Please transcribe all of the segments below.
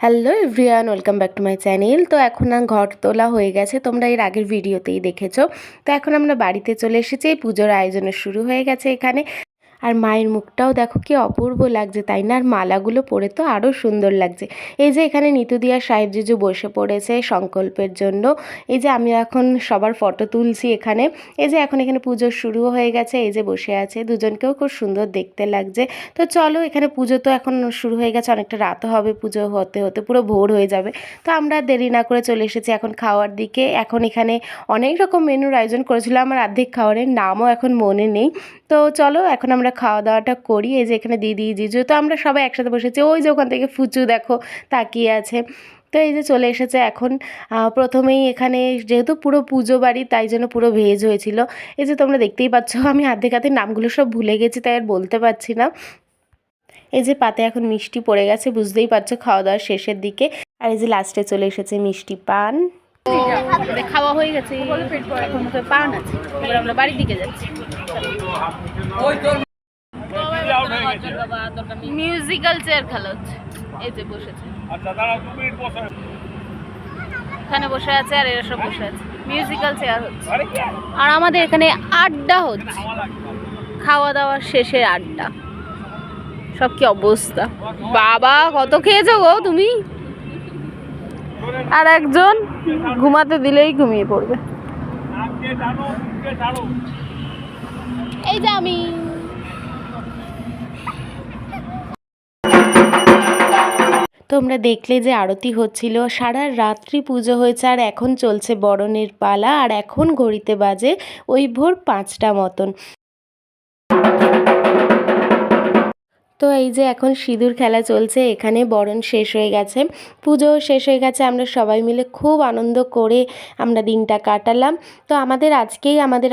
Hello everyone, welcome back to my channel. তো এখন ঘর তোলা হয়ে গেছে, তোমরা এর আগের ভিডিওতেই দেখেছো। তো এখন আমরা বাড়িতে চলে এসেছি, পুজোর আয়োজনের শুরু হয়ে গেছে এখানে। আর মায়ের মুখটাও দেখো কি অপূর্ব লাগছে, তাই না? আর মালাগুলো পরে তো আরও সুন্দর লাগছে। এই যে এখানে নিতুদি আর সাহেব জিজু বসে পড়েছে সংকল্পের জন্য। এই যে আমি এখন সবার ফটো তুলছি এখানে। এই যে এখন এখানে পুজো শুরু হয়ে গেছে, এই যে বসে আছে, দুজনকেও খুব সুন্দর দেখতে লাগছে। তো চলো, এখানে পুজো তো এখন শুরু হয়ে গেছে, অনেকটা রাতও হবে, পুজো হতে হতে পুরো ভোর হয়ে যাবে। তো আমরা দেরি না করে চলে এসেছি এখন খাওয়ার দিকে। এখন এখানে অনেক রকম মেনুর আয়োজন করেছিল, আমার অর্ধেক খাবারের নামও এখন মনে নেই। তো চলো এখন আমরা খাওয়া দাওয়াটা করি। এই যে এখানে দিদি জিজু, তো আমরা সবাই একসাথে বসেছি। ওই যে ওখান থেকে ফুচু দেখো তাকিয়ে আছে। তো এই যে চলে এসেছে এখন। প্রথমেই এখানে যেহেতু পুরো পুজো বাড়ি, তাই জন্য পুরো ভেজ হয়েছিল। এই যে তোমরা দেখতেই পাচ্ছ, আমি অর্ধেক নামগুলো সব ভুলে গেছি, তাই আর বলতে পারছি না। এই যে পাতে এখন মিষ্টি পড়ে গেছে, বুঝতেই পারছো খাওয়া দাওয়ার শেষের দিকে। আর এই যে লাস্টে চলে এসেছে মিষ্টি পান। খাওয়া হয়ে গেছে, এখন মুখে পান আছে, এবার আমরা বাড়ির দিকে যাচ্ছি। মিউজিক্যাল চেয়ার খেলা হচ্ছে, এই যে বসেছে, এখানে বসে আছে আর এরা সব বসে আছে, মিউজিক্যাল চেয়ার হচ্ছে। আর আমাদের এখানে আড্ডা হচ্ছে, খাওয়া দাওয়ার শেষে আড্ডা। সব কি অবস্থা, বাবা কত খেয়েছো গো তুমি। আর একজন ঘুমাতে দিলেই ঘুমিয়ে পড়বে। এই যে আমি। তোমরা দেখলে যে আরতি হচ্ছিল, সারা রাত্রি পুজো হয়েছে, আর এখন চলছে বরণের পালা। আর এখন ঘড়িতে বাজে ওই ভোর 5টা মতন। তো এই যে এখন সিঁদুর খেলা চলছে, এখানে বরণ শেষ হয়ে গেছে, পুজো শেষ হয়ে গেছে। আমরা সবাই মিলে খুব আনন্দ করে আমরা দিনটা কাটালাম। তো আমাদের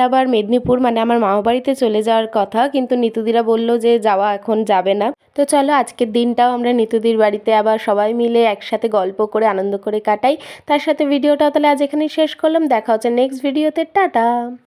আবার মেদিনীপুর মানে আমার মামা বাড়িতে চলে যাওয়ার কথা, কিন্তু নিতুদিরা বলল যে যাওয়া এখন যাবে না। তো চলো আজকের দিনটাও আমরা নিতুদির বাড়িতে আবার সবাই মিলে একসাথে গল্প করে আনন্দ করে কাটাই। তার সাথে ভিডিওটাও তাহলে আজ এখানেই শেষ করলাম, দেখা হচ্ছে নেক্সট ভিডিওতে, টাটা।